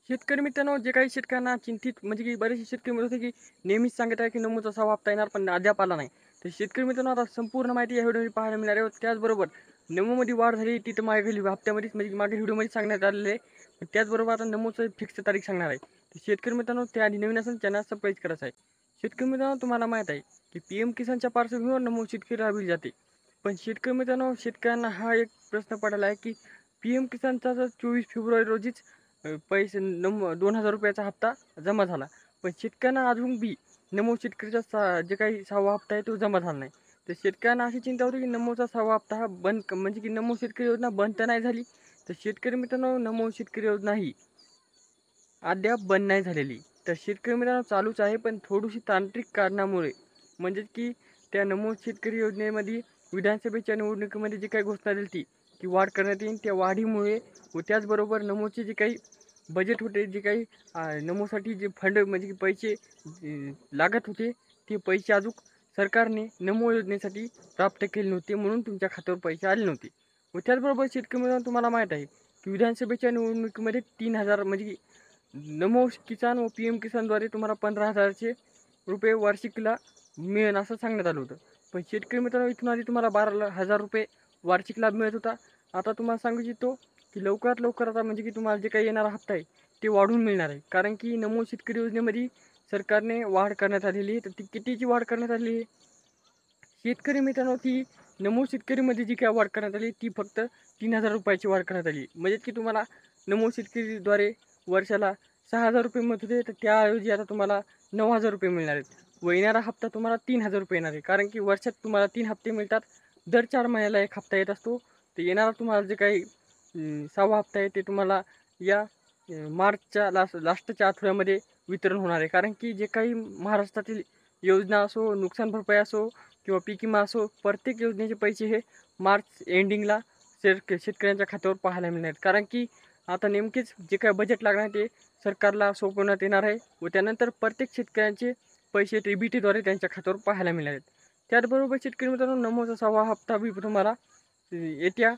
शेतकरी मित्रांनो, जे काही शेतकऱ्यांना चिंतित म्हणजे की बरेचसे शेतकरी म्हणत होते, की नेहमीच सांगत आहे, की नमूचा 6वा हप्ता येणार, पण अद्याप आला नाही. तर शेतकरी मित्रांनो, आता संपूर्ण माहिती या व्हिडिओमध्ये पाहायला मिळणार आहे. त्याचबरोबर नमूमध्ये वाढ झाली, ती तर मागील हप्त्यामध्येच म्हणजे मागील व्हिडिओमध्ये सांगण्यात आलेलं आहे. पण त्याचबरोबर आता नमूचं फिक्स तारीख सांगणार आहे. तर शेतकरी मित्रांनो, त्याआधी नवीन असेल चॅनल सबस्क्राईब करायचं आहे. शेतकरी मित्रांनो, तुम्हाला माहीत आहे, की पी-एम किसानच्या पार्श्वभूमीवर नमूद शेतकरी राबविली जाते. पण शेतकरी मित्रांनो, शेतकऱ्यांना हा एक प्रश्न पडला आहे, की पी-एम किसानचा जर 24 फेब्रुवारी रोजीच पैसे ₹2000 हप्ता जमा झाला. पण शेतकऱ्यांना अजून बी नमो शेतकरीचा जे काही 6वा हप्ता आहे तो जमा झाला नाही. तर शेतकऱ्यांना अशी चिंता होती की नमोचा 6वा हप्ता हा बंद म्हणजे की नमो शेतकरी योजना बंद तर नाही झाली. तर शेतकरी मित्रांनो, नमो शेतकरी योजना ही अद्याप बंद नाही झालेली. तर शेतकरी मित्रांनो चालूच आहे, पण थोडीशी तांत्रिक कारणामुळे म्हणजेच की त्या नमूद शेतकरी योजनेमध्ये विधानसभेच्या निवडणुकीमध्ये जी काही घोषणा दिली होती, की वाढ करण्यात येईल. त्या वाढीमुळे व त्याचबरोबर नमूदचे जे काही बजेट होते, जे काही नमूसाठी जे फंड म्हणजे की पैसे लागत होते, ते पैसे अजून सरकारने नमो योजनेसाठी प्राप्त केले नव्हते. म्हणून तुमच्या खात्यावर पैसे आले नव्हते. व त्याचबरोबर शेतकरी मित्रांनो, तुम्हाला माहीत आहे, की विधानसभेच्या निवडणुकीमध्ये 3000 म्हणजे की नमो किसान व पी-एम किसानद्वारे तुम्हाला 15,000चे रुपये वार्षिकीला मिळेल असं सांगण्यात आलं होतं. पण शेतकरी मित्रांनो, इथून आधी तुम्हाला 12,000 रुपये वार्षिक लाभ मिळत होता. आता तुम्हाला सांगू इच्छितो, की लवकरात लवकर आता म्हणजे की तुम्हाला जे काही येणारा हप्ता आहे, ते वाढवून मिळणार आहे. कारण की नमो शेतकरी योजनेमध्ये सरकारने वाढ करण्यात आलेली आहे. तर ती कितीची वाढ करण्यात आली आहे? शेतकरी मित्रांनो, ती नमो शेतकरीमध्ये जी काही वाढ करण्यात आली, ती फक्त 3,000 रुपयाची वाढ करण्यात आली. म्हणजे की तुम्हाला नमो शेतकरीद्वारे वर्षाला 6,000 रुपये मिळत होते, तर त्याऐवजी आता तुम्हाला 9,000 रुपये मिळणार आहेत. व येणारा हप्ता तुम्हाला 3,000 रुपये येणार आहे. कारण की वर्षात तुम्हाला 3 हप्ते मिळतात. दर 4 महिन्याला 1 हप्ता येत असतो. तर येणारा तुम्हाला जे काही 6वा हप्ता आहे, ते तुम्हाला या मार्चच्या लास्टच्या आठवड्यामध्ये वितरण होणार आहे. कारण की जे काही महाराष्ट्रातील योजना असो, नुकसान भरपाई असो किंवा पीक विमा असो, प्रत्येक योजनेचे पैसे हे मार्च एंडिंगला शेतकऱ्यांच्या खात्यावर पाहायला मिळणार आहेत. कारण की आता नेमकेच जे काही बजेट लागणार आहे ते सरकारला सोपवण्यात येणार आहे व त्यानंतर प्रत्येक शेतकऱ्यांचे पैसे डी-बी-टीद्वारे त्यांच्या खात्यावर पाहायला मिळणार आहेत. त्याचबरोबर शेतकरी मित्रांनो, नमोचा 6वा हप्ता बी तुम्हाला येत्या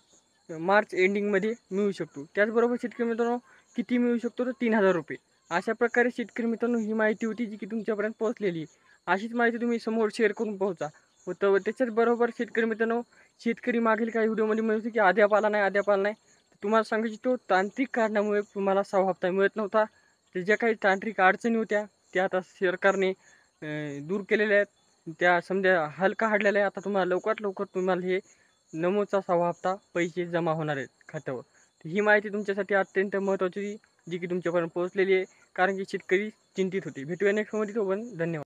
मार्च एंडिंगमध्ये मिळू शकतो. त्याचबरोबर शेतकरी मित्रांनो, किती मिळू शकतो तर 3,000 रुपये. अशा प्रकारे शेतकरी मित्रांनो, ही माहिती होती जी की तुमच्यापर्यंत पोहोचलेली आहे. अशीच माहिती तुम्ही समोर शेअर करून पोहोचा. होतं त्याच्याच बरोबर शेतकरी मित्रांनो, शेतकरी मागील काही व्हिडिओमध्ये म्हणत होते की अद्याप आला नाही, अद्याप आला नाही. तुम्हाला सांगू इच्छितो, तांत्रिक कारणामुळे तुम्हाला 6वा हप्ता मिळत नव्हता. तर ज्या काही तांत्रिक अडचणी होत्या, त्या आता सरकारने दूर केलेल्या आहेत. त्या समजा हल काढलेला आहे. आता तुम्हाला लवकरात लवकर तुम्हाला हे नमोचा 6वा हप्ता पैसे जमा होणार आहेत खात्यावर. तर ही माहिती तुमच्यासाठी अत्यंत महत्त्वाची होती, जी की तुमच्यापर्यंत पोहोचलेली आहे. कारण की शेतकरी चिंतित होते. भेटूया नेक्स्ट व्हिडिओमध्ये. तोपर्यंत धन्यवाद.